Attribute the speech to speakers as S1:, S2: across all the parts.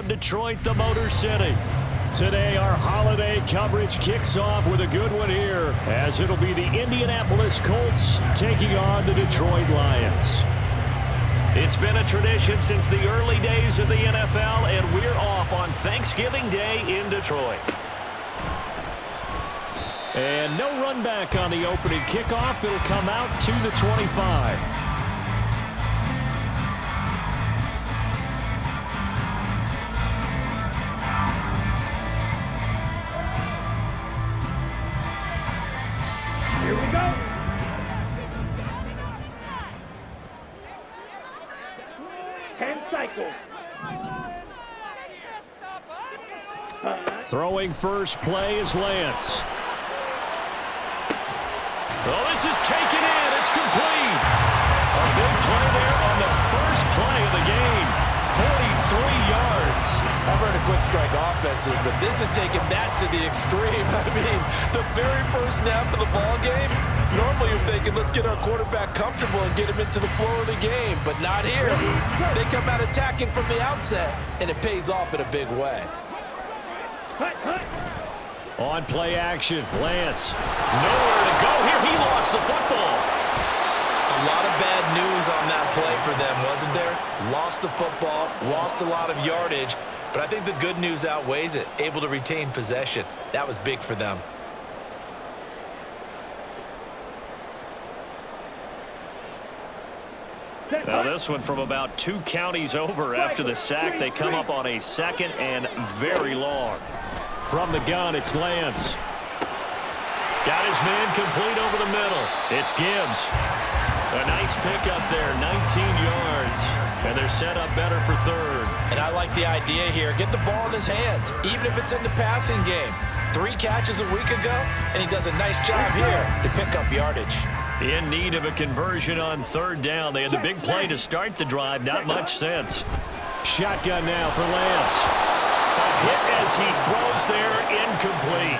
S1: Detroit, the Motor City. Today, our holiday coverage kicks off with a good one here, as it'll be the Indianapolis Colts taking on the Detroit Lions. It's been a tradition since the early days of the NFL, and we're off on Thanksgiving Day in Detroit. And no run back on the opening kickoff. It'll come out to the 25.
S2: Here we go. Hand cycle.
S1: Throwing first play is Lance. Oh, this is taken in. It's complete. A big play there on the first play of the game. 43 yards.
S3: I've heard of quick strike offenses, but this is taking that to the extreme. I mean, the very first snap of the ball game, normally you're thinking, let's get our quarterback comfortable and get him into the flow of the game, but not here. They come out attacking from the outset, and it pays off in a big way.
S1: On play action, Lance. Nowhere to go here. He lost the football.
S3: A lot of bad news on that play for them, wasn't there? Lost the football, lost a lot of yardage, but I think the good news outweighs it. Able to retain possession. That was big for them.
S1: Now this one from about 2 counties over after the sack. They come up on a second and very long. From the gun, it's Lance. Got his man complete over the middle. It's Gibbs. A nice pickup there, 19 yards. And they're set up better for third.
S3: And I like the idea here. Get the ball in his hands, even if it's in the passing game. 3 catches a week ago, and he does a nice job here to pick up yardage.
S1: In need of a conversion on third down. They had the big play to start the drive. Not much sense. Shotgun now for Lance. A hit as he throws there, incomplete.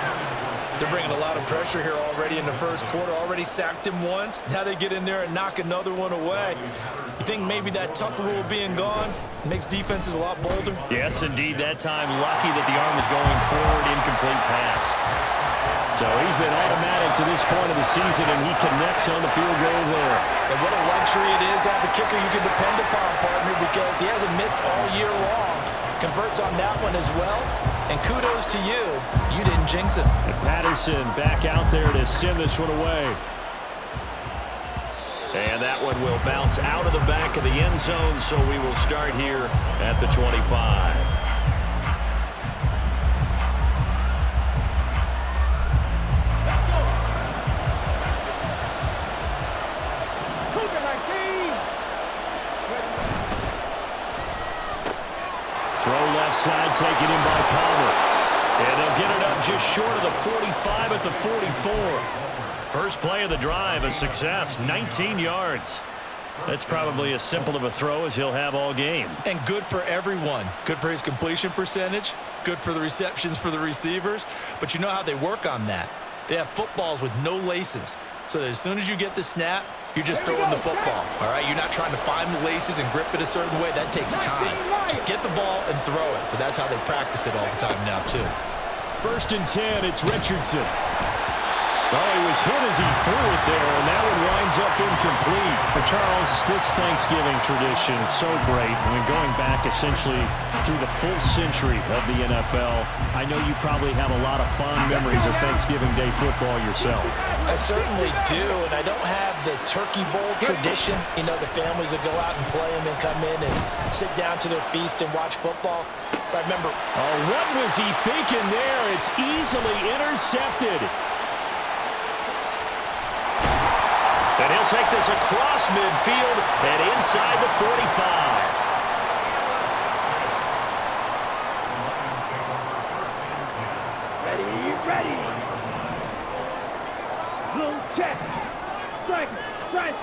S3: They're bringing a lot of pressure here already in the first quarter. Already sacked him once. Now they get in there and knock another one away. You think maybe that Tucker rule being gone makes defenses a lot bolder?
S1: Yes, indeed. That time, lucky that the arm was going forward, incomplete pass. So he's been automatic to this point of the season, and he connects on the field goal there.
S3: And what a luxury it is to have a kicker you can depend upon, partner, because he hasn't missed all year long. Converts on that one as well. And kudos to you. You didn't jinx him.
S1: And Patterson back out there to send this one away. And that one will bounce out of the back of the end zone, so we will start here at the 25. Side taken in by Palmer. And they'll get it up just short of the 45 at the 44. First play of the drive, a success, 19 yards. That's probably as simple of a throw as he'll have all game.
S3: And good for everyone. Good for his completion percentage. Good for the receptions for the receivers. But you know how they work on that. They have footballs with no laces. So that as soon as you get the snap, you're just throwing the football, all right? You're not trying to find the laces and grip it a certain way. That takes time. Just get the ball and throw it. So that's how they practice it all the time now, too.
S1: 1st and 10, it's Richardson. Oh, he was hit as he threw it there, and that one winds up incomplete.
S4: For Charles, this Thanksgiving tradition so great. I mean, going back essentially through the full century of the NFL, I know you probably have a lot of fond memories of Thanksgiving Day football yourself.
S3: I certainly do, and I don't have the turkey bowl tradition. You know, the families that go out and play and then come in and sit down to their feast and watch football. But I remember...
S1: Oh, what was he thinking there? It's easily intercepted. And he'll take this across midfield and inside the 45.
S2: Ready. Blue check. Strike.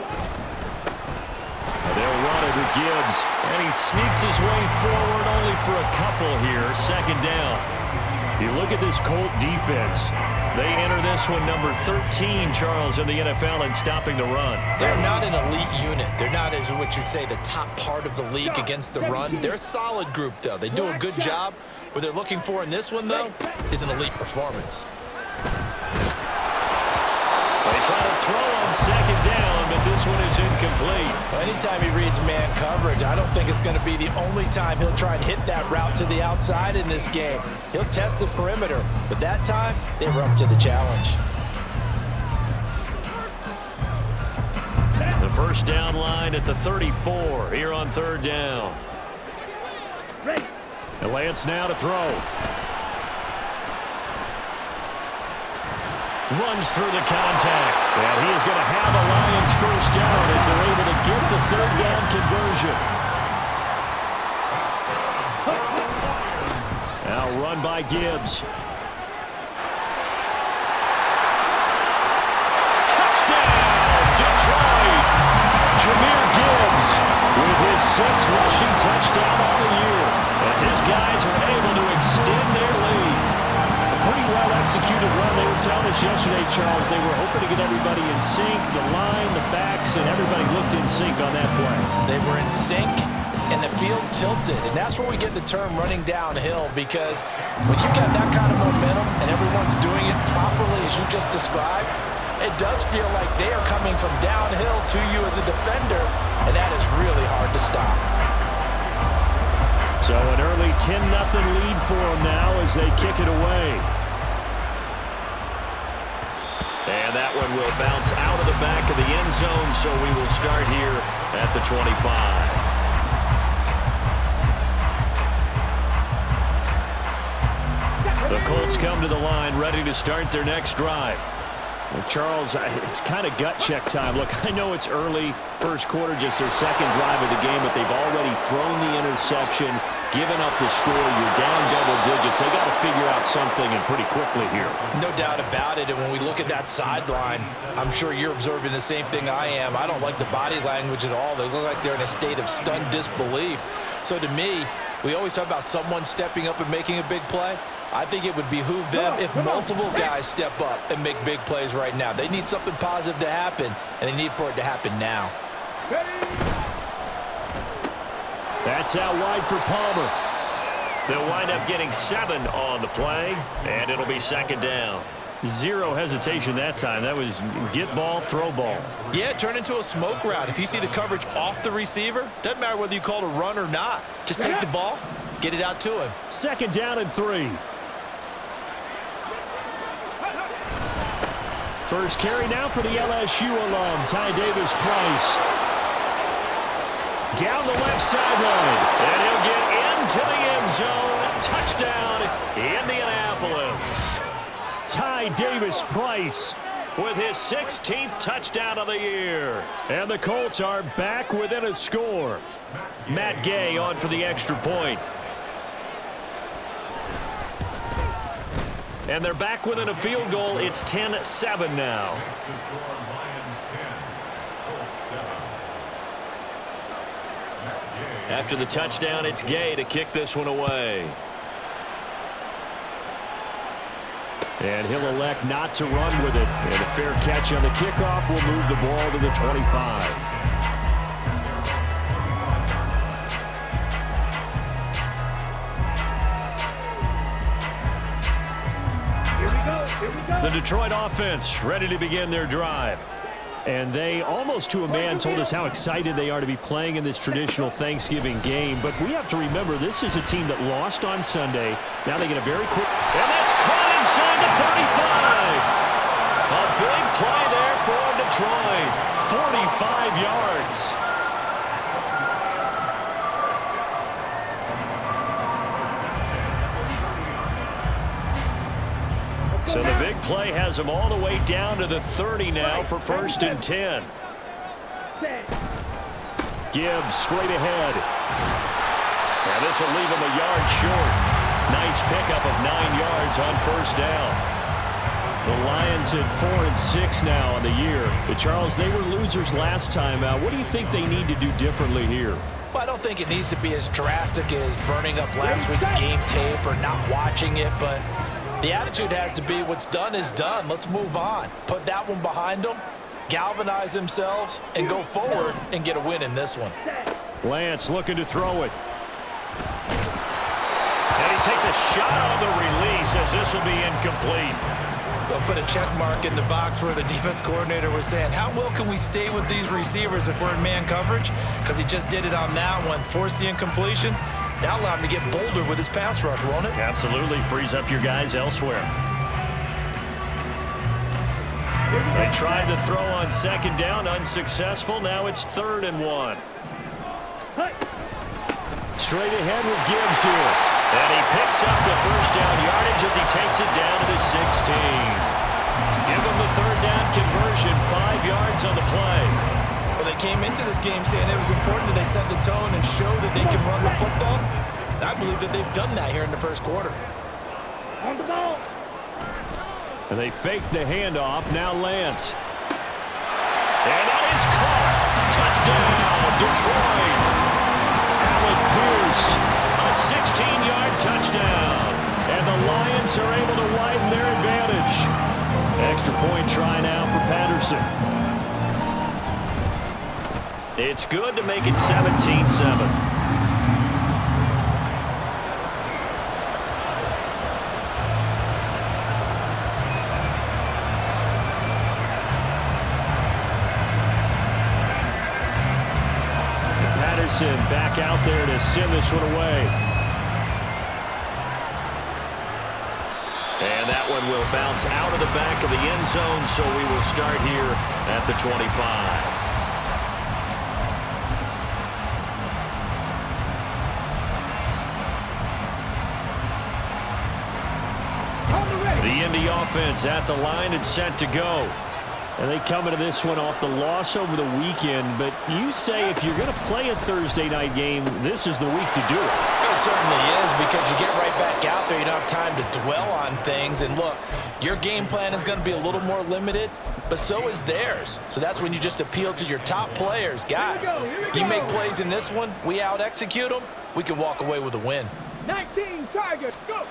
S1: They'll run it with Gibbs. And he sneaks his way forward only for a couple here. 2nd down. You look at this Colt defense. They enter this one number 13, Charles, in the NFL in stopping the run.
S3: They're not an elite unit. They're not, as what you'd say, the top part of the league against the run. They're a solid group, though. They do a good job. What they're looking for in this one, though, is an elite performance.
S1: They try to throw on second down, but this one is incomplete.
S5: Well, anytime he reads man coverage, I don't think it's going to be the only time he'll try and hit that route to the outside in this game. He'll test the perimeter, but that time, they were up to the challenge.
S1: The first down line at the 34 here on third down.
S4: And Lance now to throw.
S1: Runs through the contact. And he is going to have a Lions first down as they're able to get the third down conversion. Now run by Gibbs. Touchdown, Detroit! Jahmyr Gibbs with his 6th rushing touchdown on the year. And his guys are able to extend their lead. Pretty well executed run. They were telling us yesterday, Charles, they were hoping to get everybody in sync, the line, the backs, and everybody looked in sync on that play.
S5: They were in sync, and the field tilted, and that's where we get the term running downhill, because when you got that kind of momentum and everyone's doing it properly as you just described, it does feel like they are coming from downhill to you as a defender, and that is really hard to stop.
S4: So an early 10-0 lead for them now as they kick it away.
S1: And that one will bounce out of the back of the end zone, so we will start here at the 25. The Colts come to the line, ready to start their next drive.
S4: Well, Charles, it's kind of gut check time. Look, I know it's early, first quarter, just their second drive of the game, but they've already thrown the interception, given up the score. You're down double digits. They got to figure out something, and pretty quickly here.
S5: No doubt about it, and when we look at that sideline, I'm sure you're observing the same thing I am. I don't like the body language at all. They look like they're in a state of stunned disbelief. So to me, we always talk about someone stepping up and making a big play. I think it would behoove them if multiple guys step up and make big plays right now. They need something positive to happen, and they need for it to happen now.
S1: That's out wide for Palmer. They'll wind up getting 7 on the play, and it'll be second down.
S4: Zero hesitation that time. That was get ball, throw ball.
S3: Yeah, turn into a smoke route. If you see the coverage off the receiver, doesn't matter whether you call it a run or not. Just take the ball, get it out to him.
S4: Second down and 3. First carry now for the LSU alum, Ty Davis-Price.
S1: Down the left sideline, and he'll get into the end zone. Touchdown, Indianapolis.
S4: Ty Davis-Price
S1: with his 16th touchdown of the year.
S4: And the Colts are back within a score.
S1: Matt Gay on for the extra point. And they're back within a field goal. It's 10-7 now. After the touchdown, it's Gay to kick this one away.
S4: And he'll elect not to run with it. And a fair catch on the kickoff will move the ball to the 25.
S1: The Detroit offense ready to begin their drive.
S4: And they, almost to a man, told us how excited they are to be playing in this traditional Thanksgiving game. But we have to remember, this is a team that lost on Sunday. Now they get a very quick...
S1: And that's caught inside the 35. A big play there for Detroit. 45 yards. So the big play has them all the way down to the 30 now for 1st and 10.
S4: Gibbs straight ahead.
S1: And this will leave him a yard short. Nice pickup of 9 yards on first down.
S4: The Lions at 4-6 now on the year. But Charles, they were losers last time out. What do you think they need to do differently here?
S5: Well, I don't think it needs to be as drastic as burning up last week's game tape or not watching it, but the attitude has to be what's done is done. Let's move on. Put that one behind them, galvanize themselves, and go forward and get a win in this one.
S4: Lance looking to throw it.
S1: And he takes a shot on the release as this will be incomplete.
S3: They'll put a check mark in the box where the defense coordinator was saying, how well can we stay with these receivers if we're in man coverage? Because he just did it on that one, force the incompletion. That'll allow him to get bolder with his pass rush, won't it?
S1: Absolutely. Frees up your guys elsewhere. They tried to throw on second down, unsuccessful. Now it's 3rd and 1.
S4: Straight ahead with Gibbs here.
S1: And he picks up the first down yardage as he takes it down to the 16. Give him the 3rd down conversion, 5 yards on the play.
S3: Well, they came into this game saying it was important that they set the tone and show that they can run the football. I believe that they've done that here in the first quarter.
S2: On the ball.
S4: And they fake the handoff. Now Lance.
S1: And that is caught. Touchdown, Detroit. Alec Pierce, a 16-yard touchdown. And the Lions are able to widen their advantage. Extra point try now for Patterson. It's good to make it 17-7. Back out there to send this one away. And that one will bounce out of the back of the end zone, so we will start here at the 25. The Indy offense at the line and set to go. And they come into this one off the loss over the weekend, but you say if you're going to play a Thursday night game, this is the week to do it.
S5: It certainly is, because you get right back out there. You don't have time to dwell on things. And look, your game plan is going to be a little more limited, but so is theirs. So that's when you just appeal to your top players. Guys, you make plays in this one, we out-execute them, we can walk away with a win.
S2: 19 targets, go!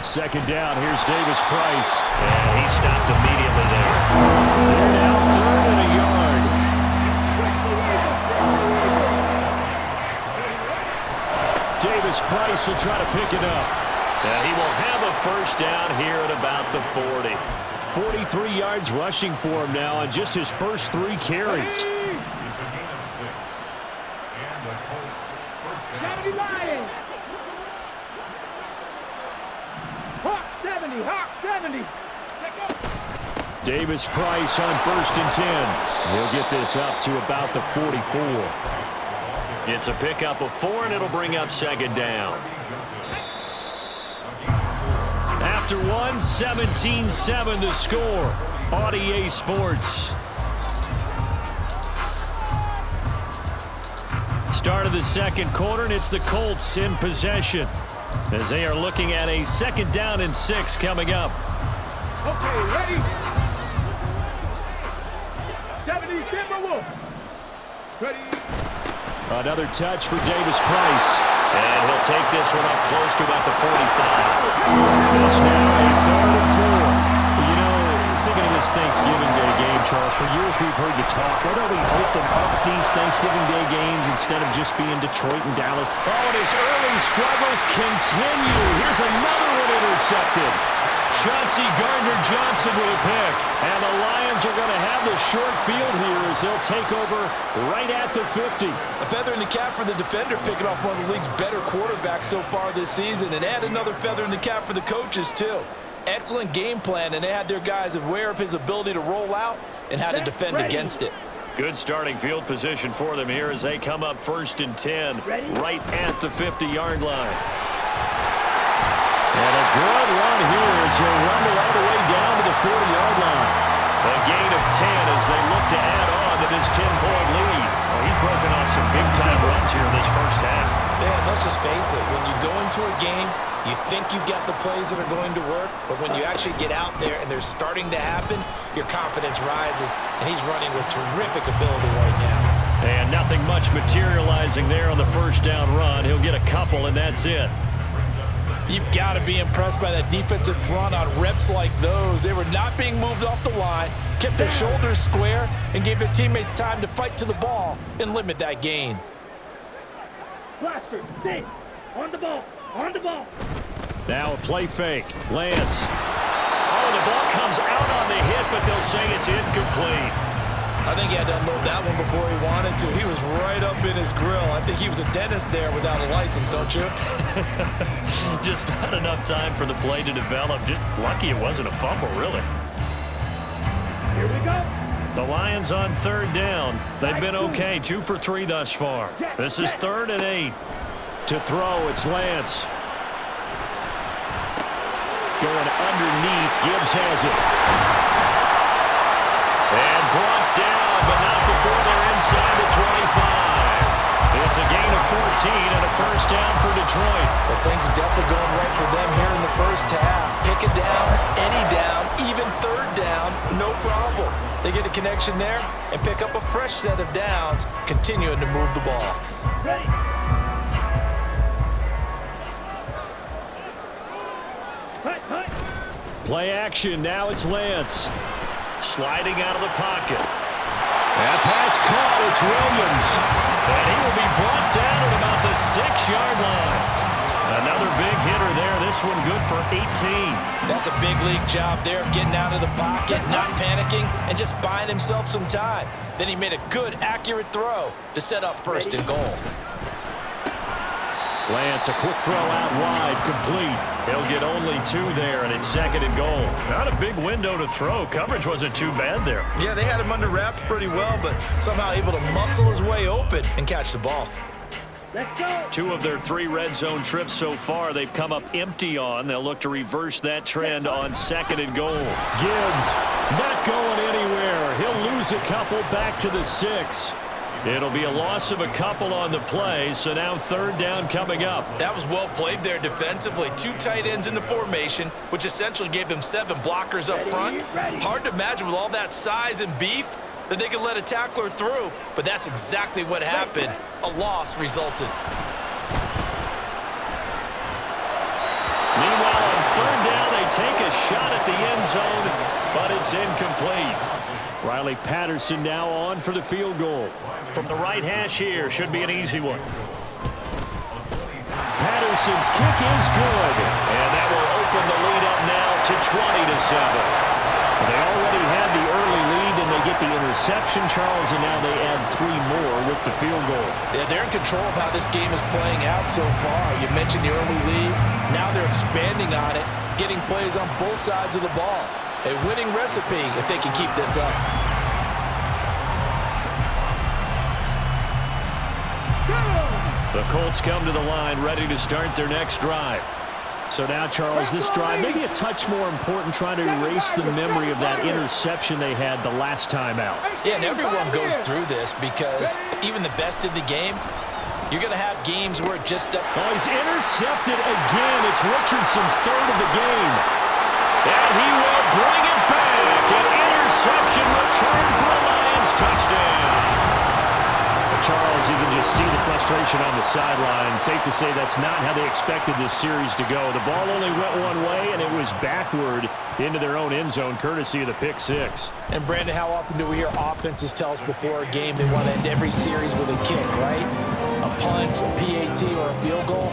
S4: Second down, here's Davis Price.
S1: And he stopped immediately there.
S4: They're now 3rd and a yard. Davis Price will try to pick it up.
S1: And he will have a first down here at about the 40.
S4: 43 yards rushing for him now on just his first 3 carries.
S2: 70 Lions! Hawk 70, Hawk 70!
S4: Davis Price on 1st and 10. He'll get this up to about the 44.
S1: It's a pickup of 4, and it'll bring up 2nd down. After 1, 17-7 the score on EA Sports. Start of the second quarter, and it's the Colts in possession as they are looking at a 2nd down and 6 coming up.
S2: Okay, ready? 70 Timberwolves. Ready?
S4: Another touch for Davis Price.
S1: And he'll take this one up close to about the 45.
S4: This now a 3rd and 4. You know, thinking of this Thanksgiving Day game, Charles, for years we've heard the talk. Why don't we open up these Thanksgiving Day games instead of just being Detroit and Dallas?
S1: Oh, and his early struggles continue. Here's another one intercepted. Chauncey Gardner-Johnson with a pick. And the Lions are going to have the short field here as they'll take over right at the 50.
S3: A feather in the cap for the defender, picking off one of the league's better quarterbacks so far this season, and add another feather in the cap for the coaches, too. Excellent game plan, and they had their guys aware of his ability to roll out and how to defend against it.
S1: Good starting field position for them here as they come up 1st and 10 right at the 50-yard line.
S4: And a good run here as he'll rumble all the way down to the 40-yard line.
S1: A gain of 10 as they look to add on to this 10-point lead. Well, he's broken off some big-time runs here in this first half.
S3: Man, let's just face it. When you go into a game, you think you've got the plays that are going to work, but when you actually get out there and they're starting to happen, your confidence rises, and he's running with terrific ability right now.
S1: And nothing much materializing there on the first down run. He'll get a couple, and that's it.
S5: You've got to be impressed by that defensive front on reps like those. They were not being moved off the line, kept their shoulders square, and gave their teammates time to fight to the ball and limit that gain.
S2: Blaster, stay. On the ball. On the ball.
S1: Now a play fake. Lance. Oh, the ball comes out on the hit, but they'll say it's incomplete.
S3: I think he had to unload that one before he wanted to. He was right up in his grill. I think he was a dentist there without a license, don't you?
S1: Just not enough time for the play to develop. Just lucky it wasn't a fumble, really.
S2: Here we go.
S1: The Lions on third down. They've been okay, 2 for 3 thus far. This is 3rd and 8. To throw, it's Lance. Going underneath, Gibbs has it. And brought down, but not before they're inside the 25. It's a gain of 14 and a first down for Detroit.
S5: Well, things are definitely going right for them here in the first half. Pick it down, any down, even third down, no problem. They get a connection there and pick up a fresh set of downs, continuing to move the ball.
S2: Ready. Hut.
S1: Play action, now it's Lance. Sliding out of the pocket. That pass caught, it's Williams. And he will be brought down at about the 6-yard line. Another big hitter there, this one good for 18.
S5: That's a big league job there of getting out of the pocket, not panicking, and just buying himself some time. Then he made a good, accurate throw to set up 1st and goal.
S1: Lance, a quick throw out wide, complete. He'll get only 2 there, and it's 2nd and goal. Not a big window to throw. Coverage wasn't too bad there.
S3: Yeah, they had him under wraps pretty well, but somehow able to muscle his way open and catch the ball.
S2: Let's go.
S1: 2 of their 3 red zone trips so far, they've come up empty on. They'll look to reverse that trend on 2nd and goal. Gibbs not going anywhere. He'll lose a couple back to the 6. It'll be a loss of a couple on the play, so now 3rd down coming up.
S3: That was well played there defensively. 2 tight ends in the formation, which essentially gave them 7 blockers up front. Hard to imagine with all that size and beef that they could let a tackler through, but that's exactly what happened. A loss resulted.
S1: Meanwhile, on 3rd down, they take a shot at the end zone, but it's incomplete. Riley Patterson now on for the field goal. From the right hash here, should be an easy one. Patterson's kick is good, and that will open the lead up now to 20-7. They already had the early lead, and they get the interception, Charles, and now they add 3 more with the field goal.
S5: Yeah, they're in control of how this game is playing out so far. You mentioned the early lead. Now they're expanding on it, getting plays on both sides of the ball. A winning recipe if they can keep this up.
S1: The Colts come to the line, ready to start their next drive. So now, Charles, this drive maybe a touch more important, trying to erase the memory of that interception they had the last time out.
S5: Yeah, and everyone goes through this because even the best in the game, you're going to have games where it just doesn't.
S1: Oh, he's intercepted again. It's Richardson's 3rd of the game. And he will bring it back. An interception return for a Lions touchdown. Charles, you can just see the frustration on the sideline. Safe to say that's not how they expected this series to go. The ball only went one way, and it was backward into their own end zone, courtesy of the pick 6.
S5: And, Brandon, how often do we hear offenses tell us before a game they want to end every series with a kick, right? A punt, a PAT, or a field goal.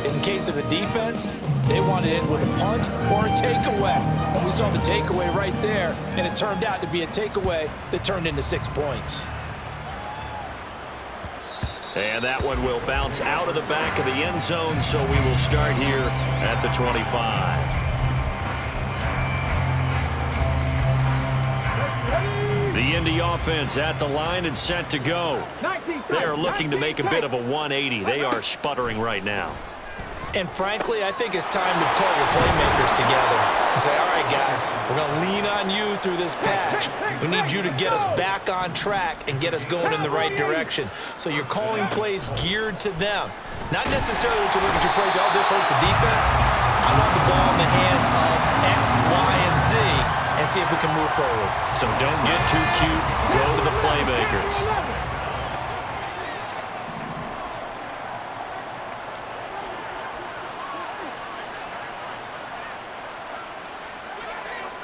S5: In case of the defense, they want to end with a punt or a takeaway. We saw the takeaway right there, and it turned out to be a takeaway that turned into 6 points.
S1: And that one will bounce out of the back of the end zone, so we will start here at the 25. The Indy offense at the line and set to go. They are looking to make a bit of a 180. They are sputtering right now.
S3: And frankly, I think it's time to call your playmakers together and say, all right, guys, we're going to lean on you through this patch. We need you to get us back on track and get us going in the right direction. So you're calling plays geared to them. Not necessarily what you look at your plays, oh, this hurts the defense. I want the ball in the hands of X, Y, and Z and see if we can move forward.
S1: So don't get too cute. Go to the playmakers.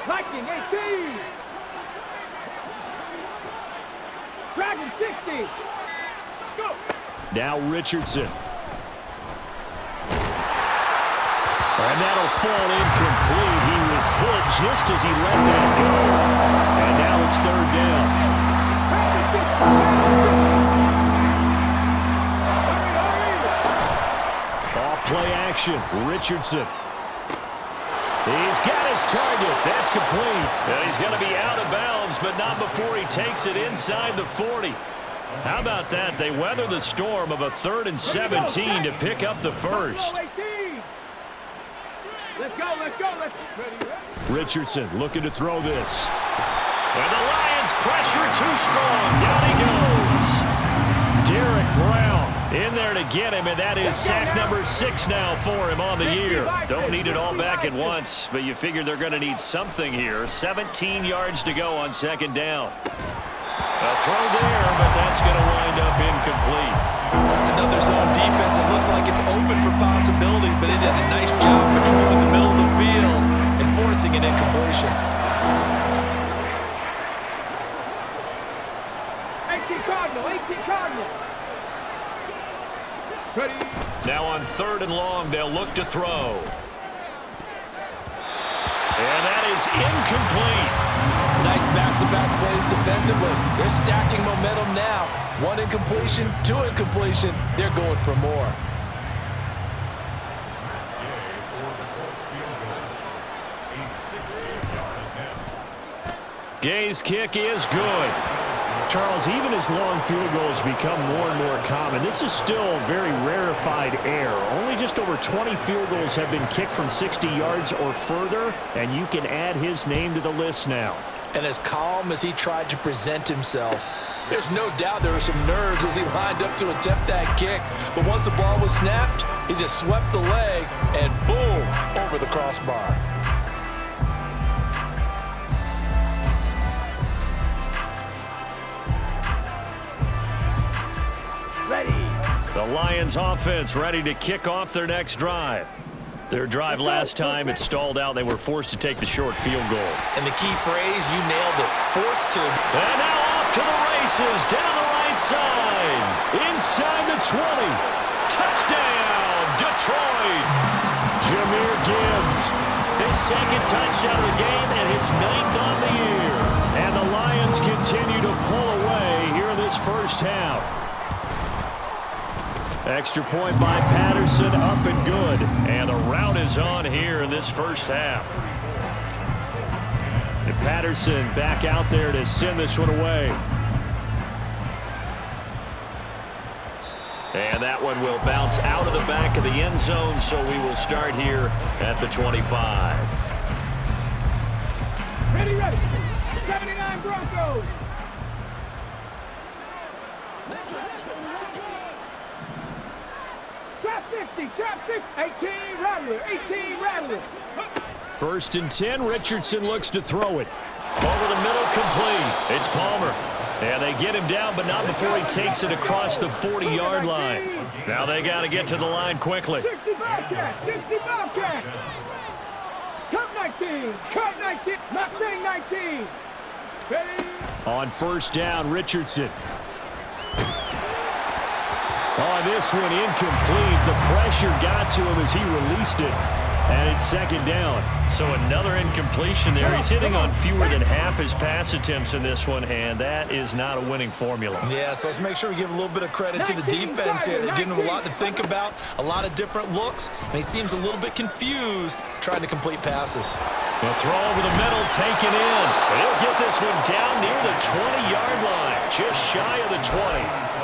S2: Viking 18. Dragon 60. Go.
S4: Now Richardson. And that'll fall incomplete. He was hit just as he let that go. And now it's third down. Off play action. Richardson. He's got his target. That's complete.
S1: And he's going to be out of bounds, but not before he takes it inside the 40. How about that? They weather the storm of a 3rd and 17 to pick up the first.
S2: Let's go, let's go, let's go.
S4: Richardson looking to throw this.
S1: And the Lions pressure too strong. Down he goes. Derek Brown in there to get him, and that is sack number 6 now for him on the year. Don't need it all back at once, but you figure they're going to need something here. 17 yards to go on second down. A throw there, but that's going to wind up incomplete.
S5: It's another zone defense. It looks like it's open for possibilities, but it did a nice job patrolling the middle of the field and forcing an incompletion.
S2: 18 Cardinal, 18 Cardinal. Ready.
S1: Now on 3rd and long, they'll look to throw. And that is incomplete.
S5: Nice back-to-back plays defensively. They're stacking momentum now. 1 incompletion, 2 incompletion. They're going for more.
S1: Gay's kick is good.
S4: Charles, even as long field goals become more and more common, this is still very rarefied air. Only just over 20 field goals have been kicked from 60 yards or further, and you can add his name to the list now.
S5: And as calm as he tried to present himself, there's no doubt there were some nerves as he lined up to attempt that kick. But once the ball was snapped, he just swept the leg and boom, over the crossbar.
S1: The Lions offense ready to kick off their next drive. Their drive last time, it stalled out. They were forced to take the short field goal.
S5: And the key phrase, you nailed it, forced to.
S1: And now off to the races, down the right side, inside the 20. Touchdown, Detroit.
S4: Jahmyr Gibbs,
S1: His 2nd touchdown of the game and his 9th on the year.
S4: and the Lions continue to pull away here in this first half.
S1: Extra point by Patterson, up and good. And the rout is on here in this first half.
S4: And Patterson back out there to send this one away.
S1: And that one will bounce out of the back of the end zone, so we will start here at the 25.
S2: Ready, ready. 79 Broncos. Trap 50, trap 50. 18 Rattler, 18 Rattler.
S4: 1st and 10, Richardson looks to throw it.
S1: Over the middle, complete. It's Palmer. And they get him down, but not before he takes it across the 40-yard line. Now they got to get to the line quickly.
S2: 60 Bobcat, 60 Bobcat. Cut 19, cut 19, Mustang 19. Ready.
S4: On 1st down, Richardson. Oh, this one incomplete. The pressure got to him as he released it. And it's 2nd down.
S1: So another incompletion there. He's hitting on fewer than half his pass attempts in this one, and that is not a winning formula.
S5: Yeah, so let's make sure we give a little bit of credit to the defense here. They're giving him a lot to think about, a lot of different looks, and he seems a little bit confused trying to complete passes.
S1: The throw over the middle, taken in. And he'll get this one down near the 20-yard line, just shy of the 20.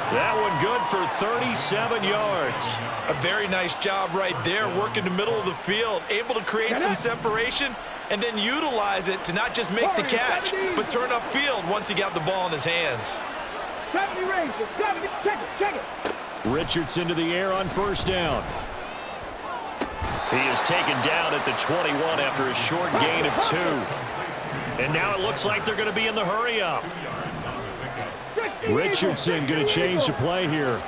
S1: That one good for 37 yards.
S5: A very nice job right there, working the middle of the field, able to create some separation and then utilize it to not just make the catch, but turn upfield once he got the ball in his hands.
S2: 70 Rangers, 70, check it.
S4: Richardson to the air on 1st down.
S1: He is taken down at the 21 after a short gain of 2. And now it looks like they're going to be in the hurry-up.
S4: Richardson going to change the play here.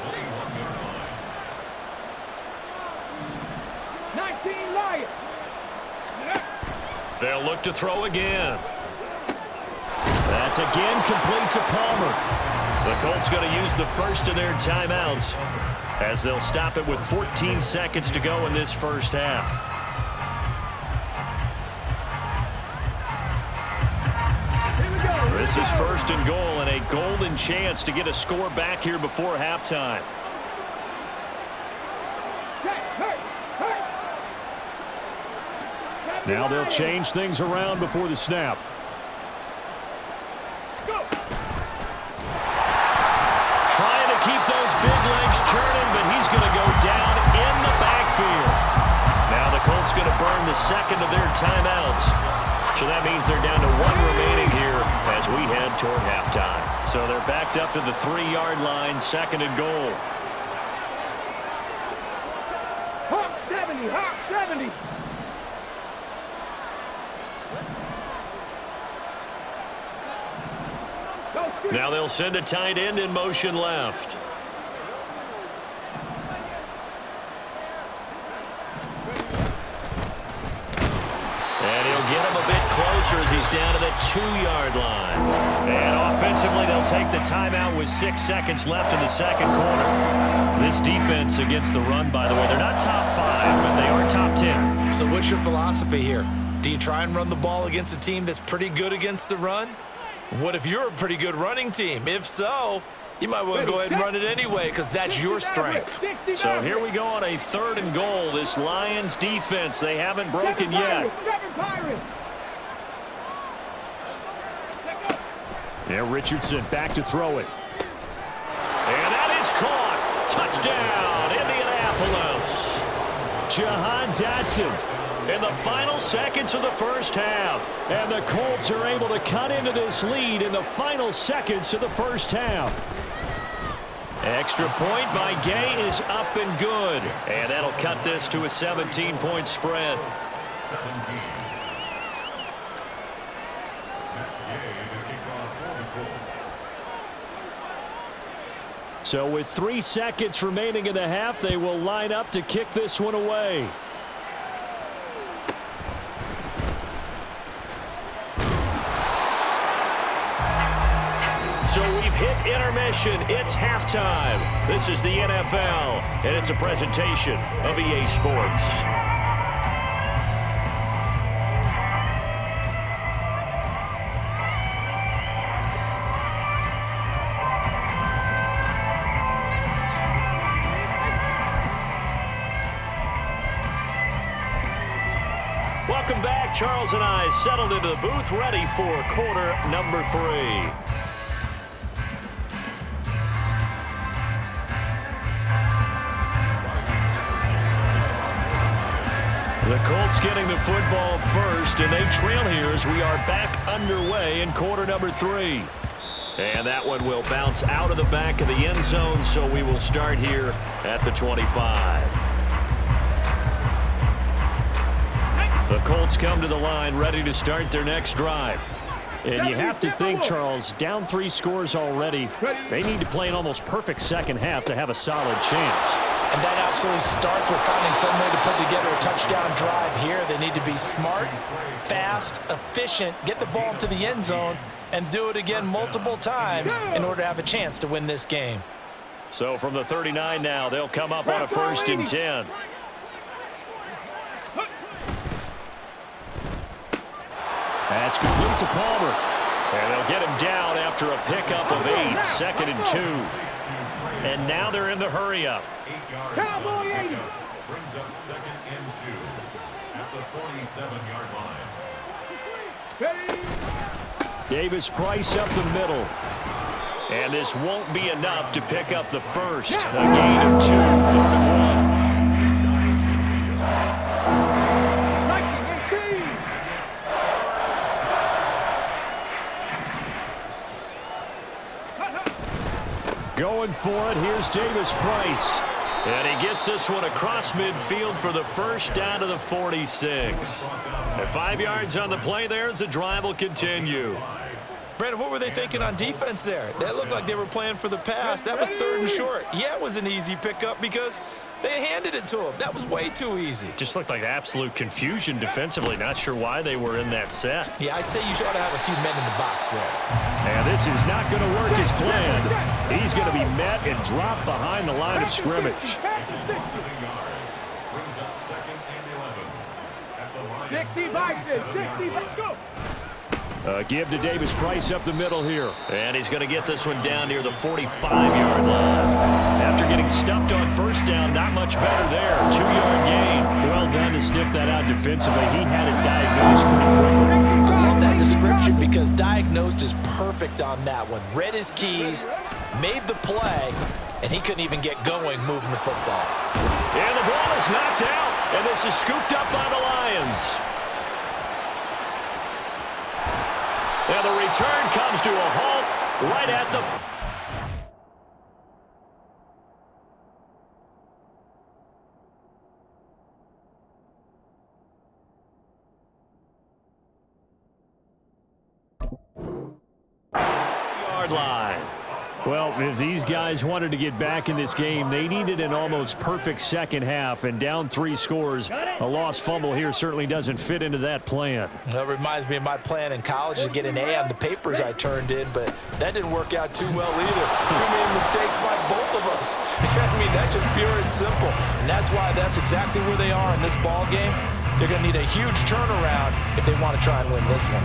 S2: 19 Lions.
S1: They'll look to throw again.
S4: That's again complete to Palmer.
S1: The Colts going to use the first of their timeouts as they'll stop it with 14 seconds to go in this first half. This is first and goal and a golden chance to get a score back here before halftime.
S4: Now they'll change things around before the snap.
S1: Trying to keep those big legs churning, but he's going to go down in the backfield. Now the Colts going to burn the second of their timeouts. So that means they're down to one remaining here as we head toward halftime. So they're backed up to the 3-yard line, second and goal.
S2: Hawk 70, Hawk 70.
S1: Now they'll send a tight end in motion left. And he'll get him a bit closer as he's down to the 2-yard line. And offensively, they'll take the timeout with 6 seconds left in the second quarter. This defense against the run, by the way, they're not top 5, but they are top 10.
S3: So what's your philosophy here? Do you try and run the ball against a team that's pretty good against the run? What if you're a pretty good running team? If so, you might want to go ahead and run it anyway because that's your strength.
S1: So here we go on a 3rd and goal. This Lions defense, they haven't broken yet.
S4: Now Richardson back to throw it.
S1: And that is caught. Touchdown, Indianapolis.
S4: Jahan Dotson
S1: In the final seconds of the first half.
S4: And the Colts are able to cut into this lead in the final seconds of the first half.
S1: Extra point by Gay is up and good. And that'll cut this to a 17-point spread.
S6: 17.
S4: So with 3 seconds remaining in the half, they will line up to kick this one away.
S1: So we've hit intermission. It's halftime. This is the NFL, and it's a presentation of EA Sports. Welcome back. Charles and I settled into the booth, ready for quarter number 3. The Colts getting the football first, and they trail here as we are back underway in quarter number 3. And that one will bounce out of the back of the end zone, so we will start here at the 25. The Colts come to the line ready to start their next drive.
S4: And you have to think, Charles, down 3 scores already. They need to play an almost perfect second half to have a solid chance.
S5: And that absolutely starts with finding some way to put together a touchdown drive here. They need to be smart, fast, efficient, get the ball to the end zone, and do it again multiple times in order to have a chance to win this game.
S1: So from the 39 now, they'll come up on a 1st and 10.
S4: That's complete to Palmer.
S1: And they'll get him down after a pickup of 8, 2nd and 2. And now they're in the hurry-up.
S6: 8 yards on the pickup. Brings up 2nd and 2 at the 47-yard line.
S4: Davis Price up the middle.
S1: And this won't be enough to pick up the first. A gain of 2, 3rd and 1.
S4: Going for it, here's Davis Price.
S1: And he gets this one across midfield for the first down to the 46. At 5 yards on the play there as the drive will continue.
S3: Brandon, what were they thinking on defense there? That looked like they were playing for the pass. That was 3rd and short. Yeah, it was an easy pickup because They handed it to him. That was way too easy.
S1: Just looked like absolute confusion defensively. Not sure why they were in that set.
S3: Yeah, I'd say you ought to have a few men in the box there.
S4: And this is not going to work as planned. He's going to be met and dropped behind the line of scrimmage.
S6: Brings up second and 11 at the line.
S2: 60, go.
S4: Give to Davis Price up the middle here.
S1: And he's going to get this one down near the 45-yard line. After getting stuffed on first down, not much better there. 2-yard gain.
S4: Well done to sniff that out defensively. He had it diagnosed pretty quickly.
S5: I love that description because diagnosed is perfect on that one. Read his keys, made the play, and he couldn't even get going moving the football.
S1: And the ball is knocked out, and this is scooped up by the Lions. Now the return comes to a halt right at the... yard line.
S4: Well, if these guys wanted to get back in this game, they needed an almost perfect second half, and down 3 scores. A lost fumble here certainly doesn't fit into that plan.
S5: That reminds me of my plan in college to get an A on the papers I turned in, but that didn't work out too well either. Too many mistakes by both of us. I mean, that's just pure and simple. And that's why that's exactly where they are in this ball game. They're going to need a huge turnaround if they want to try and win this one.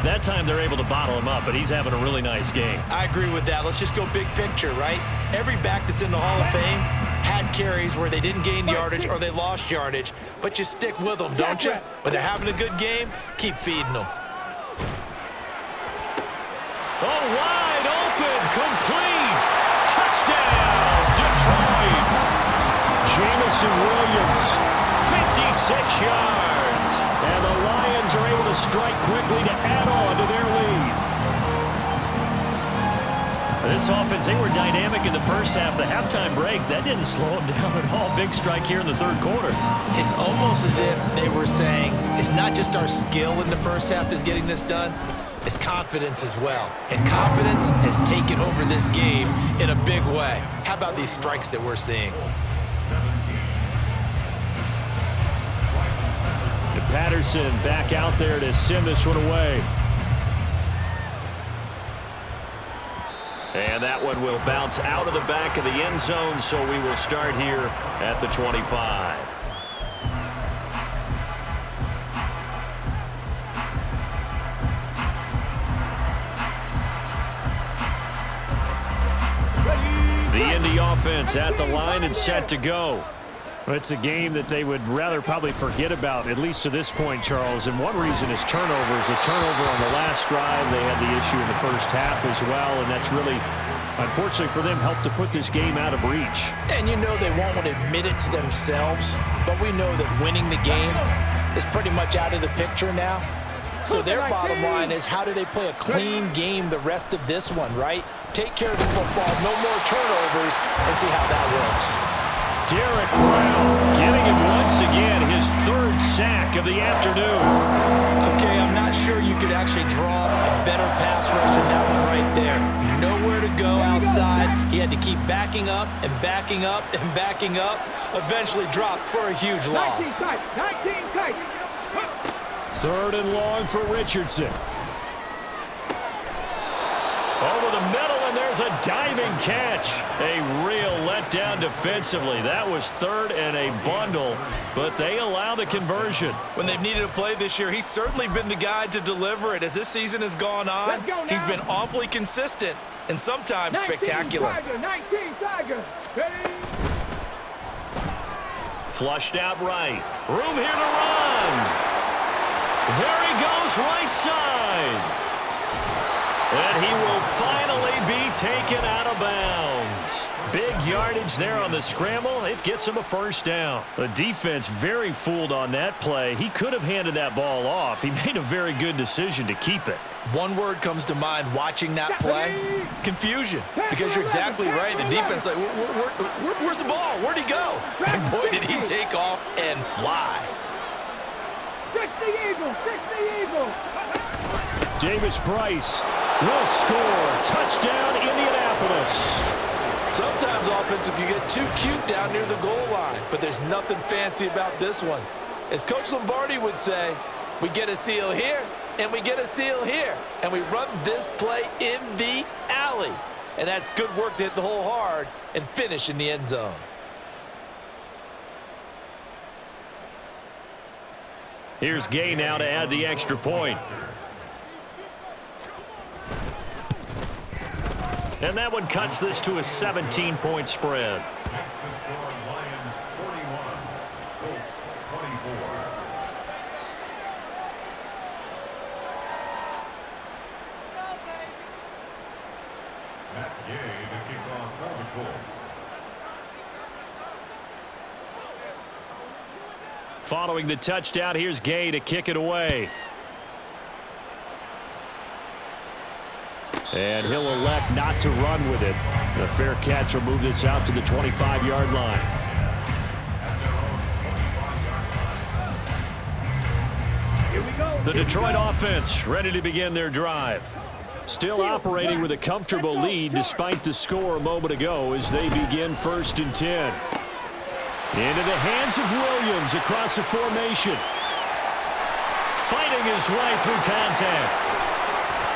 S1: That time they're able to bottle him up, but he's having a really nice game.
S3: I agree with that. Let's just go big picture, right? Every back that's in the Hall of Fame had carries where they didn't gain yardage or they lost yardage, but you stick with them, don't you? When they're having a good game, keep feeding them.
S1: Oh, wide open, complete. Touchdown, Detroit.
S4: Jamison Williams,
S1: 56 yards.
S4: and the Lions are able to strike quickly to add on to their lead.
S1: This offense, they were dynamic in the first half. The halftime break, that didn't slow them down at all. Big strike here in the third quarter.
S3: It's almost as if they were saying, it's not just our skill in the first half is getting this done, it's confidence as well. And confidence has taken over this game in a big way. How about these strikes that we're seeing?
S4: Patterson back out there to send this one away.
S1: And that one will bounce out of the back of the end zone, so we will start here at the 25. The Indy offense at the line and set to go.
S4: It's a game that they would rather probably forget about, at least to this point, Charles. And one reason is turnovers. A turnover on the last drive. They had the issue in the first half as well, and that's really, unfortunately for them, helped to put this game out of reach.
S5: And you know they won't admit it to themselves, but we know that winning the game is pretty much out of the picture now. So their bottom line is, how do they play a clean game the rest of this one, right? Take care of the football, no more turnovers, and see how that works.
S1: Derek Brown getting him once again, his third sack of the afternoon.
S3: Okay, I'm not sure you could actually draw a better pass rush than that one right there. Nowhere to go outside. He had to keep backing up and backing up and backing up. Eventually dropped for a huge loss.
S2: 19 tight.
S4: Third and long for Richardson.
S1: Over the middle, and there's a diving catch. A real letdown defensively. That was third and a bundle, but they allow the conversion.
S3: When they've needed a play this year, he's certainly been the guy to deliver it. As this season has gone on, he's been awfully consistent and sometimes spectacular.
S2: 19 Tiger. Ready?
S1: Flushed out right. Room here to run. There he goes, right side. And he will finally be taken out of bounds. Big yardage there on the scramble. It gets him a first down. The defense very fooled on that play. He could have handed that ball off. He made a very good decision to keep it.
S3: One word comes to mind watching that play: confusion. Because you're exactly right. The defense, like, where's the ball? Where'd he go? And boy, did he take off and fly.
S2: 60 Eagles.
S4: Davis Price will score. Touchdown, Indianapolis.
S5: Sometimes offenses can get too cute down near the goal line, but there's nothing fancy about this one. As Coach Lombardi would say, we get a seal here, and we get a seal here, and we run this play in the alley. And that's good work to hit the hole hard and finish in the end zone.
S1: Here's Gay now to add the extra point. And that one cuts this to a 17-point spread.
S6: Next to score, Lions 41, Colts 24. Matt Gay, the kickoff for the Colts.
S1: Following the touchdown, here's Gay to kick it away. And he'll elect not to run with it. A fair catch will move this out to the 25-yard line.
S2: Here we go.
S1: The Detroit offense ready to begin their drive. Still operating with a comfortable lead despite the score a moment ago as they begin 1st and 10. Into the hands of Williams across the formation. Fighting his way through contact.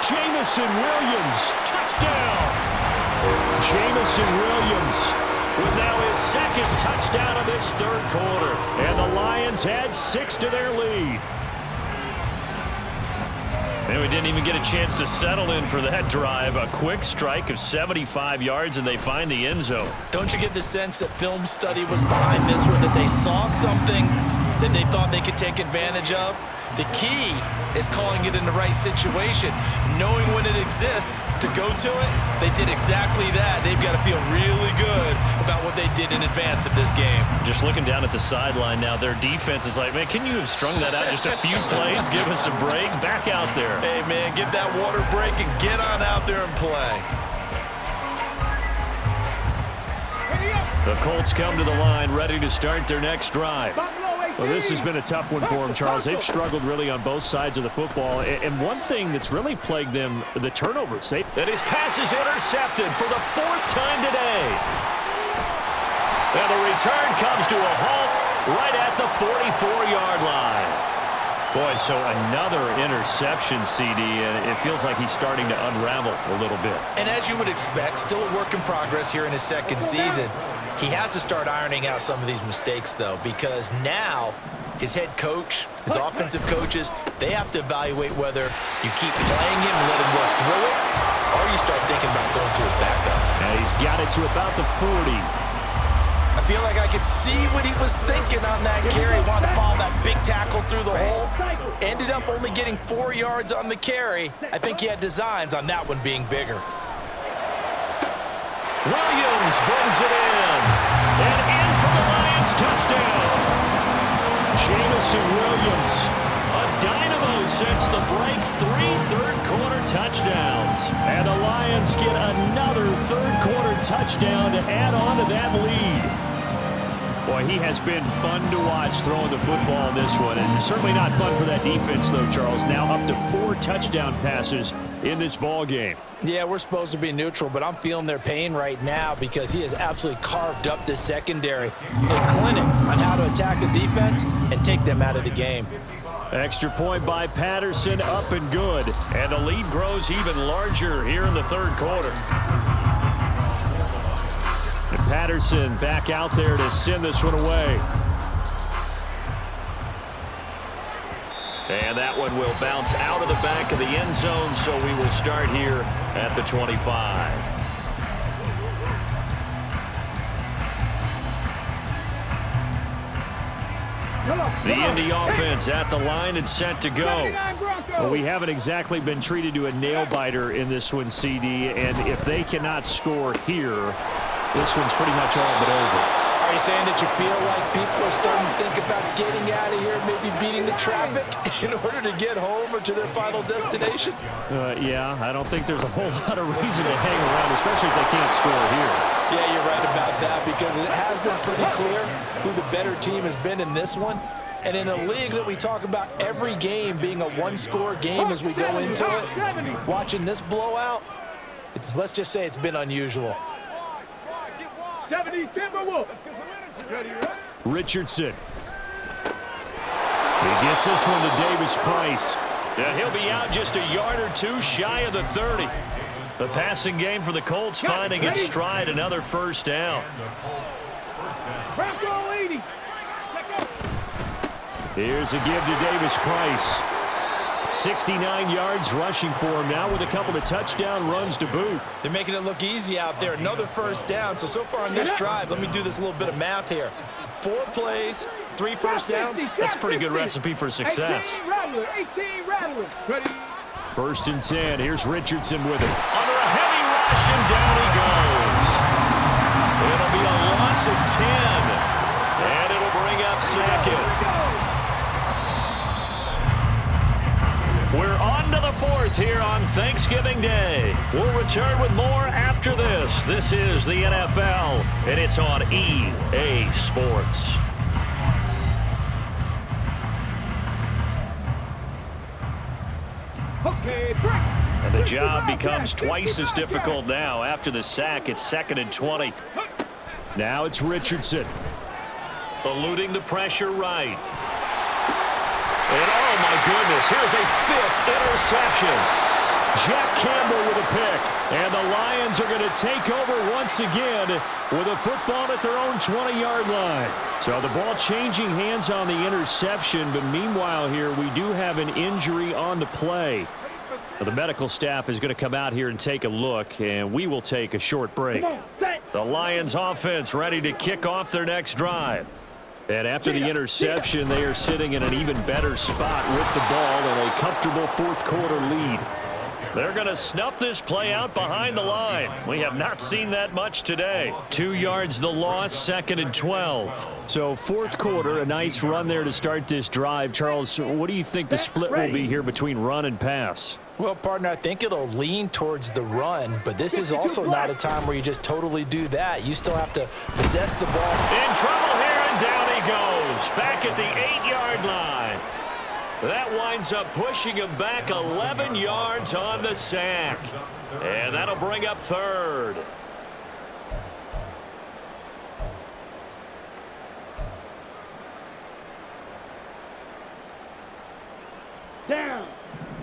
S1: Jamison Williams, touchdown! Jamison Williams with now his 2nd touchdown of this 3rd quarter. And the Lions add 6 to their lead. And we didn't even get a chance to settle in for that drive. A quick strike of 75 yards, and they find the end zone.
S3: Don't you get the sense that film study was behind this one, that they saw something that they thought they could take advantage of? The key is calling it in the right situation, knowing when it exists to go to it. They did exactly that. They've got to feel really good about what they did in advance of this game.
S1: Just looking down at the sideline now, their defense is like, man, can you have strung that out just a few plays? Give us a break. Back out there.
S3: Hey, man, give that water break and get on out there and play.
S1: The Colts come to the line ready to start their next drive.
S4: Well, this has been a tough one for them, Charles. They've struggled really on both sides of the football. And one thing that's really plagued them, the turnovers.
S1: And his pass is intercepted for the 4th time today. And the return comes to a halt right at the 44-yard line. Boy, so another interception, CD, and it feels like he's starting to unravel a little bit.
S3: And as you would expect, still a work in progress here in his 2nd season. He has to start ironing out some of these mistakes, though, because now his head coach, his offensive coaches, they have to evaluate whether you keep playing him and let him work through it, or you start thinking about going to his backup.
S4: And he's got it to about the 40.
S5: I feel like I could see what he was thinking on that carry. Wanted to follow that big tackle through the hole. Ended up only getting 4 yards on the carry. I think he had designs on that one being bigger.
S1: Williams brings it in. And in for the Lions touchdown. Jamison Williams, a dynamo since the break. 3 third-quarter touchdowns. And the Lions get another third-quarter touchdown to add on to that lead. Boy, he has been fun to watch throwing the football in this one. And certainly not fun for that defense, though, Charles. Now up to 4 touchdown passes in this ball game.
S5: Yeah, we're supposed to be neutral, but I'm feeling their pain right now because he has absolutely carved up this secondary. A clinic on how to attack the defense and take them out of the game.
S1: Extra point by Patterson, up and good. And the lead grows even larger here in the 3rd quarter. And Patterson back out there to send this one away. And that one will bounce out of the back of the end zone, so we will start here at the 25. The Indy offense at the line and set to go.
S4: Well, we haven't exactly been treated to a nail-biter in this one, CD, and if they cannot score here, this one's pretty much all but over.
S5: Are you saying that you feel like people are starting to think about getting out of here, maybe beating the traffic in order to get home or to their final destination?
S4: Yeah, I don't think there's a whole lot of reason to hang around, especially if they can't score here.
S5: Yeah, you're right about that because it has been pretty clear who the better team has been in this one. And in a league that we talk about every game being a one-score game as we go into it, watching this blowout, let's just say it's been unusual.
S2: 70 Timberwolves. Ready, right?
S4: Richardson. He gets this one to Davis Price.
S1: And he'll be out just a yard or two shy of the 30. The passing game for the Colts finding its stride, another first down.
S2: Bronco 80.
S4: Here's a give to Davis Price. 69 yards rushing for him now with a couple of touchdown runs to boot.
S3: They're making it look easy out there. Another first down. So far on this drive, let me do this little bit of math here. 4 plays, 3 first downs.
S1: That's a pretty good recipe for success.
S2: 18 Rattler. 18 Rattler. Ready?
S4: 1st and 10. Here's Richardson with it.
S1: Under a heavy rush, and down he goes. It'll be a loss of 10. And it'll bring up 2nd. We're on to the 4th here on Thanksgiving Day. We'll return with more after this. This is the NFL, and it's on EA Sports.
S2: Okay, break.
S1: And the job becomes twice as difficult now. After the sack, it's 2nd and 20.
S4: Now it's Richardson.
S1: Eluding the pressure right. And oh my goodness, here's a 5th interception.
S4: Jack Campbell with a pick. And the Lions are going to take over once again with a football at their own 20-yard line. So the ball changing hands on the interception, but meanwhile here we do have an injury on the play. The medical staff is going to come out here and take a look, and we will take a short break.
S1: The Lions offense ready to kick off their next drive.
S4: And after the interception, they are sitting in an even better spot with the ball and a comfortable 4th quarter lead.
S1: They're going to snuff this play out behind the line. We have not seen that much today. 2 yards the loss, 2nd and 12.
S4: So 4th quarter, a nice run there to start this drive. Charles, what do you think the split will be here between run and pass?
S5: Well, partner, I think it'll lean towards the run, but this is also not a time where you just totally do that. You still have to possess the ball.
S1: In trouble here, and down he goes. Back at the 8-yard line. That winds up pushing him back 11 yards on the sack. And that'll bring up 3rd.
S2: Down.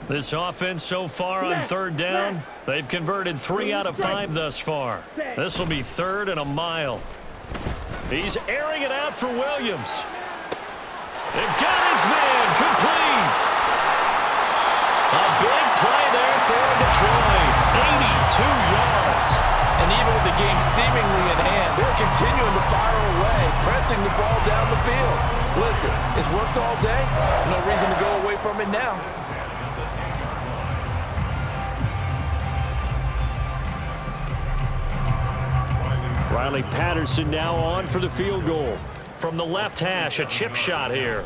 S1: This offense so far on 3rd down, they've converted 3 out of 5 thus far. This will be 3rd and a mile. He's airing it out for Williams. They've got his man complete. A big play there for Detroit. 82 yards.
S5: And even with the game seemingly in hand, they're continuing to fire away, pressing the ball down the field. Listen, it's worked all day. No reason to go away from it now.
S4: Riley Patterson now on for the field goal.
S1: From the left hash, a chip shot here.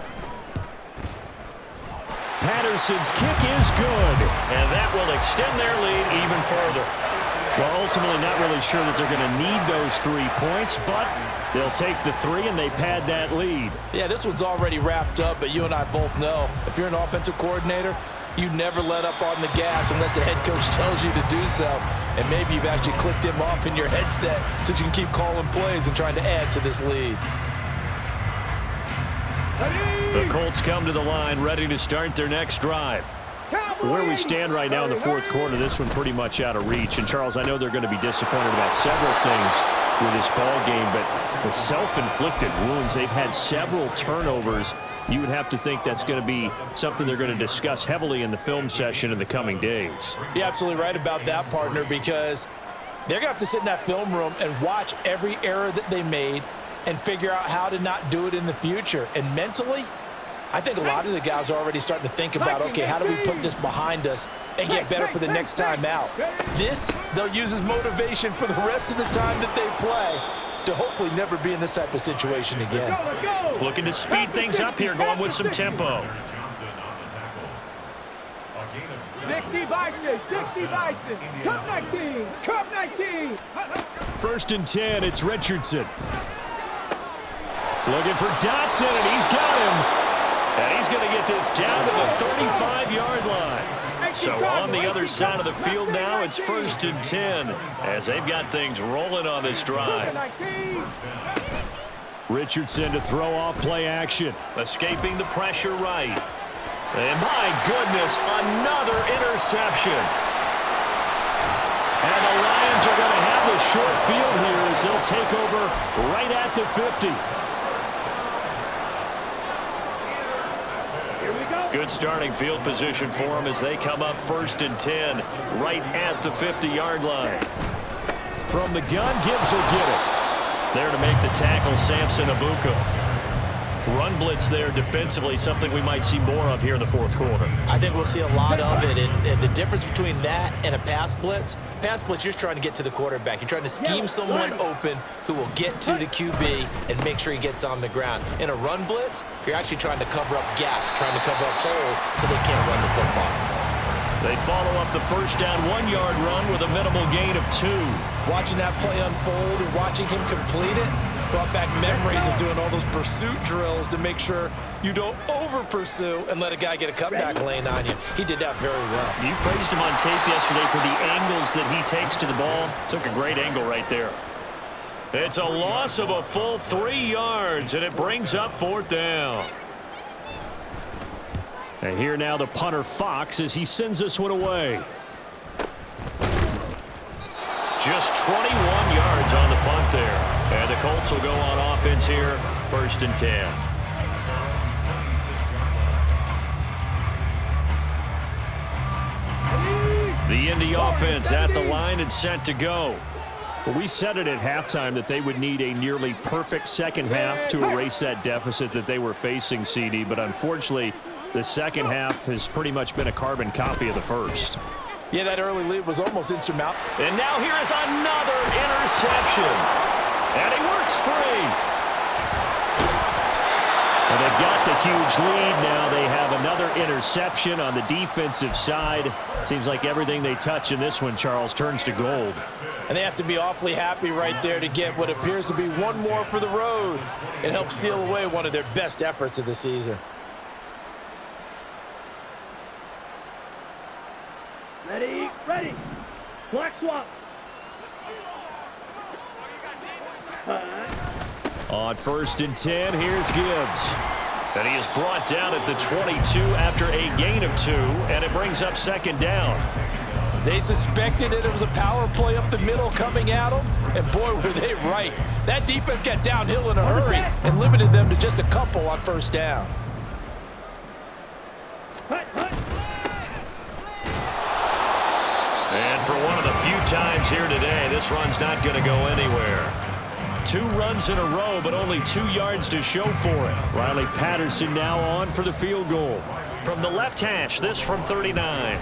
S4: Patterson's kick is good.
S1: And that will extend their lead even further.
S4: Well, ultimately not really sure that they're going to need those 3 points, but they'll take the 3 and they pad that lead.
S5: Yeah, this one's already wrapped up, but you and I both know if you're an offensive coordinator, you never let up on the gas unless the head coach tells you to do so. And maybe you've actually clicked him off in your headset so you can keep calling plays and trying to add to this lead.
S1: The Colts come to the line ready to start their next drive.
S4: Where we stand right now in the 4th quarter, this one pretty much out of reach. And, Charles, I know they're going to be disappointed about several things with this ball game, but the self-inflicted wounds, they've had several turnovers. You would have to think that's going to be something they're going to discuss heavily in the film session in the coming days.
S5: You're absolutely right about that, partner, because they're going to have to sit in that film room and watch every error that they made and figure out how to not do it in the future. And mentally, I think a lot of the guys are already starting to think about, okay, how do we put this behind us and get better for the next time out? This, they'll use as motivation for the rest of the time that they play to hopefully never be in this type of situation again.
S1: Looking to speed things up here, going with some tempo.
S2: 60 Bison, 60 Bison. Cup 19, Cup 19.
S4: 1st and 10, it's Richardson. Looking for Dotson, and he's got him.
S1: And he's going to get this down to the 35-yard line. So on the other side of the field now, it's 1st and 10 as they've got things rolling on this drive.
S4: Richardson to throw off play action.
S1: Escaping the pressure right. And my goodness, another interception.
S4: And the Lions are going to have the short field here as they'll take over right at the 50.
S1: Good starting field position for them as they come up 1st and 10 right at the 50-yard line.
S4: From the gun, Gibbs will get it.
S1: There to make the tackle, Samson Abuka. Run blitz there defensively, something we might see more of here in the 4th quarter.
S5: I think we'll see a lot of it, and the difference between that and a pass blitz, you're just trying to get to the quarterback. You're trying to scheme someone open who will get to the QB and make sure he gets on the ground. In a run blitz, you're actually trying to cover up gaps, trying to cover up holes so they can't run the football.
S1: They follow up the first down 1-yard run with a minimal gain of 2.
S5: Watching that play unfold and watching him complete it brought back memories of doing all those pursuit drills to make sure you don't over-pursue and let a guy get a cutback lane on you. He did that very well.
S1: You praised him on tape yesterday for the angles that he takes to the ball. Took a great angle right there. It's a loss of a full 3 yards, and it brings up 4th down.
S4: And here now the punter Fox as he sends this one away.
S1: Just 21 yards on the punt there. And the Colts will go on offense here, 1st and 10. The Indy offense at the line and set to go.
S4: Well, we said it at halftime that they would need a nearly perfect second half to erase that deficit that they were facing, CD, but unfortunately, the second half has pretty much been a carbon copy of the first.
S5: Yeah, that early lead was almost insurmountable.
S1: And now here is another interception. And he works free.
S4: And they've got the huge lead. Now they have another interception on the defensive side. Seems like everything they touch in this one, Charles, turns to gold.
S5: And they have to be awfully happy right there to get what appears to be one more for the road and help seal away one of their best efforts of the season.
S2: Ready. Black swap.
S4: On 1st and 10, here's Gibbs.
S1: And he is brought down at the 22 after a gain of 2, and it brings up 2nd down.
S5: They suspected it was a power play up the middle coming at them, and boy, were they right. That defense got downhill in a hurry and limited them to just a couple on 1st down.
S1: And for one of the few times here today, this run's not going to go anywhere. 2 runs in a row, but only 2 yards to show for it.
S4: Riley Patterson now on for the field goal.
S1: From the left hash, this from 39.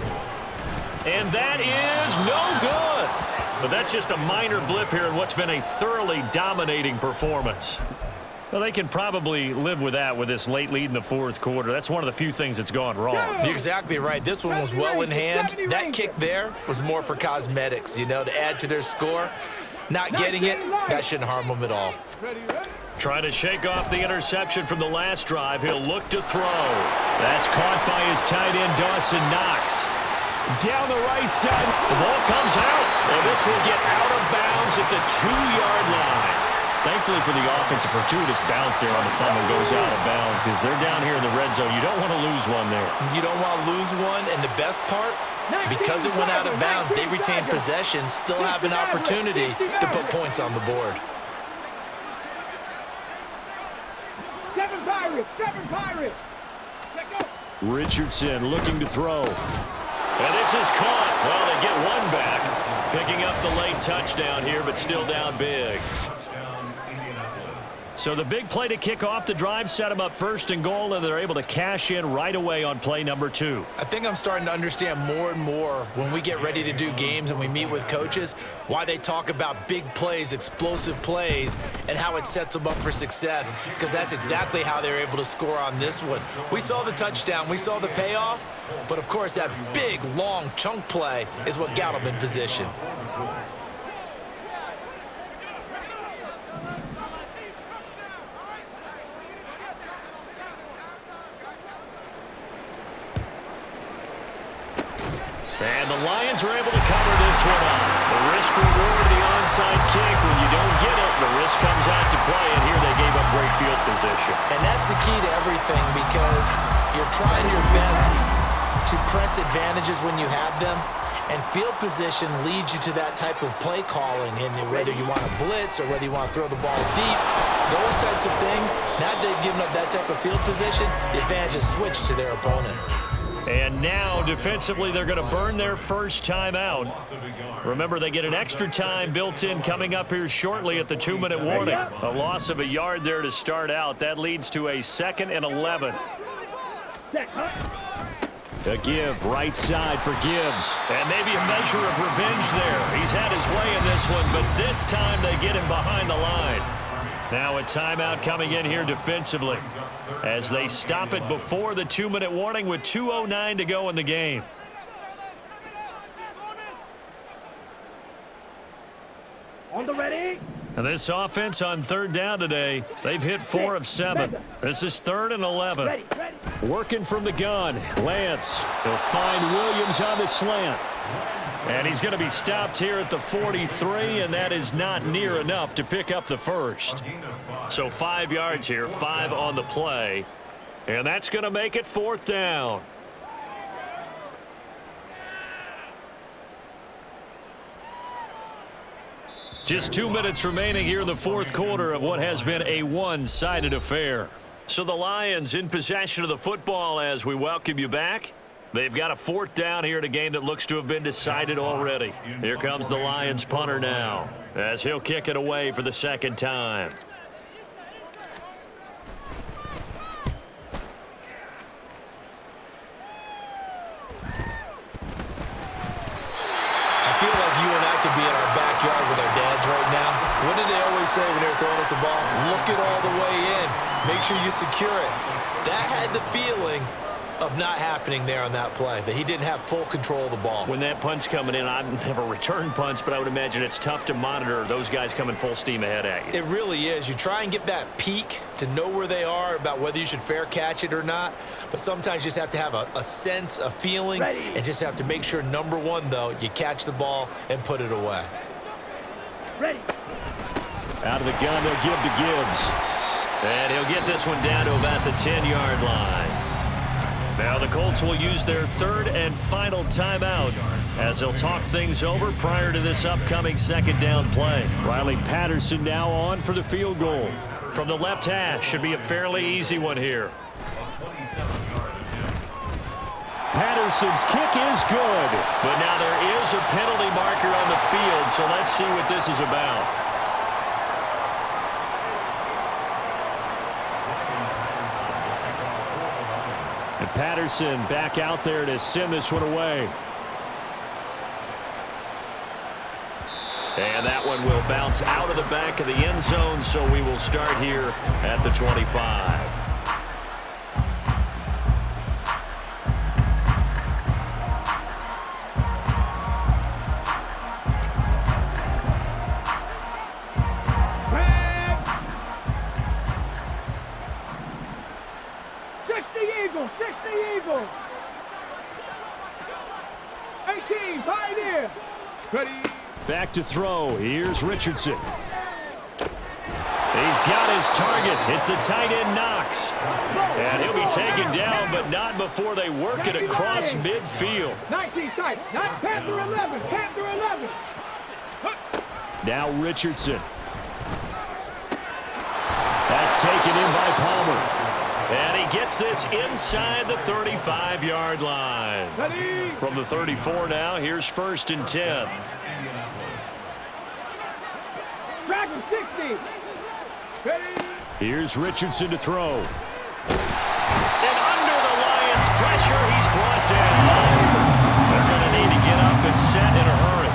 S1: And that is no good. But that's just a minor blip here in what's been a thoroughly dominating performance. Well, they can probably live with that with this late lead in the 4th quarter. That's one of the few things that's gone wrong.
S5: You're exactly right. This one was well in hand. That kick there was more for cosmetics, to add to their score. Not getting it, that shouldn't harm them at all.
S1: Trying to shake off the interception from the last drive. He'll look to throw. That's caught by his tight end, Dawson Knox.
S4: Down the right side.
S1: The ball comes out, and this will get out of bounds at the 2-yard line. Thankfully for the offense, a fortuitous bounce there on the fumble goes out of bounds because they're down here in the red zone. You don't want to lose one there.
S5: You don't want to lose one, and the best part, because it went out of bounds, they retained possession, still have an opportunity to put points on the board.
S2: Seven Pirates.
S4: Richardson looking to throw.
S1: And this is caught. Well, they get one back. Picking up the late touchdown here, but still down big. So the big play to kick off the drive set them up 1st and goal, and they're able to cash in right away on play number 2.
S5: I think I'm starting to understand more and more when we get ready to do games and we meet with coaches why they talk about big plays, explosive plays, and how it sets them up for success, because that's exactly how they're able to score on this one. We saw the touchdown, we saw the payoff, but of course that big, long chunk play is what got them in position.
S1: And the Lions are able to cover this one up. The risk reward of the onside kick. When you don't get it, the risk comes out to play, and here they gave up great field position.
S5: And that's the key to everything, because you're trying your best to press advantages when you have them, and field position leads you to that type of play calling, and whether you want to blitz or whether you want to throw the ball deep, those types of things. Now they've given up that type of field position, the advantage is switched to their opponent.
S1: And now, defensively, they're going to burn their first timeout. Remember, they get an extra time built in coming up here shortly at the 2-minute warning. A loss of a yard there to start out. That leads to a 2nd and 11. A give, right side for Gibbs. And maybe a measure of revenge there. He's had his way in this one, but this time they get him behind the line. Now a timeout coming in here defensively as they stop it before the 2-minute warning with 2:09 to go in the game.
S2: On the ready.
S1: And this offense on 3rd down today, they've hit 4 of 7. This is 3rd and 11.
S2: Ready.
S1: Working from the gun, Lance. He'll find Williams on the slant. And he's going to be stopped here at the 43, and that is not near enough to pick up the first. So 5 yards here, 5 on the play. And that's going to make it 4th down. Just 2 minutes remaining here in the 4th quarter of what has been a one-sided affair. So the Lions in possession of the football as we welcome you back. They've got a 4th down here in a game that looks to have been decided already. Here comes the Lions punter now as he'll kick it away for the 2nd time.
S5: I feel like you and I could be in our backyard with our dads right now. What did they always say when they were throwing us the ball? Look it all the way in. Make sure you secure it. That had the feeling of not happening there on that play, that he didn't have full control of the ball.
S1: When that punt's coming in, I've never returned punts, but I would imagine it's tough to monitor those guys coming full steam ahead at you.
S5: It really is. You try and get that peek to know where they are about whether you should fair catch it or not, but sometimes you just have to have a sense, a feeling, and just have to make sure, number one, though, you catch the ball and put it away.
S2: Ready.
S1: Out of the gun, they'll give to Gibbs. And he'll get this one down to about the 10-yard line. Now the Colts will use their 3rd and final timeout as they'll talk things over prior to this upcoming 2nd down play. Riley Patterson now on for the field goal. From the left hash, should be a fairly easy one here. Patterson's kick is good. But now there is a penalty marker on the field, so let's see what this is about. And Patterson back out there to send this one away. And that one will bounce out of the back of the end zone, so we will start here at the 25.
S2: Eagles. 18, Pioneer. Ready.
S1: Back to throw. Here's Richardson. He's got his target. It's the tight end Knox. And he'll be taken down, but not before they work it across midfield.
S2: 19 tight. Panther 11. Panther 11.
S1: Now Richardson. That's taken in by Palmer. And he gets this inside the 35-yard line. From the 34 now, here's 1st and 10.
S2: Dragon 60. Ready.
S1: Here's Richardson to throw. And under the Lions' pressure, he's brought down. They're going to need to get up and set in a hurry.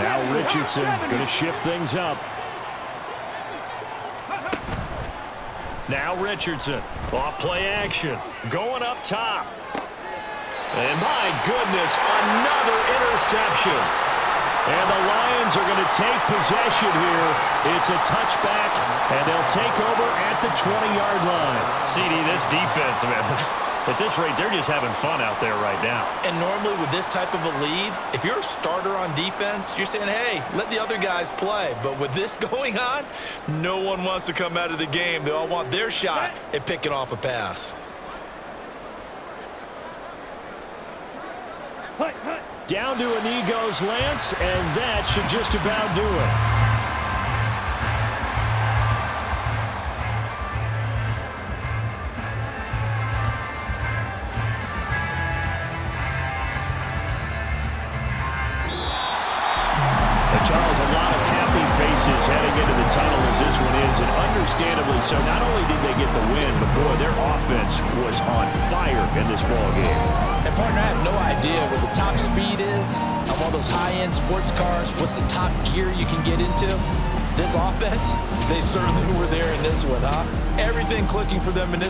S1: Now Richardson going to shift things up. Now Richardson, off play action, going up top. And my goodness, another interception. And the Lions are going to take possession here. It's a touchback, and they'll take over at the 20-yard line. CD, this defense, man, At this rate, they're just having fun out there right now.
S3: And normally with this type of a lead, if you're a starter on defense, you're saying, hey, let the other guys play. But with this going on, no one wants to come out of the game. They all want their shot at picking off a pass.
S4: Down to a knee goes Lance, and that should just about do it. Charles, a lot of happy faces heading into the tunnel as this one is, and understandably so. Not only did they get the win, but boy, their offense was on fire in this ball game.
S5: And partner, I have no idea what the top speed is on one of those high-end sports cars. What's the top gear you can get into? This offense, they certainly were there in this one, huh? Everything clicking for them in this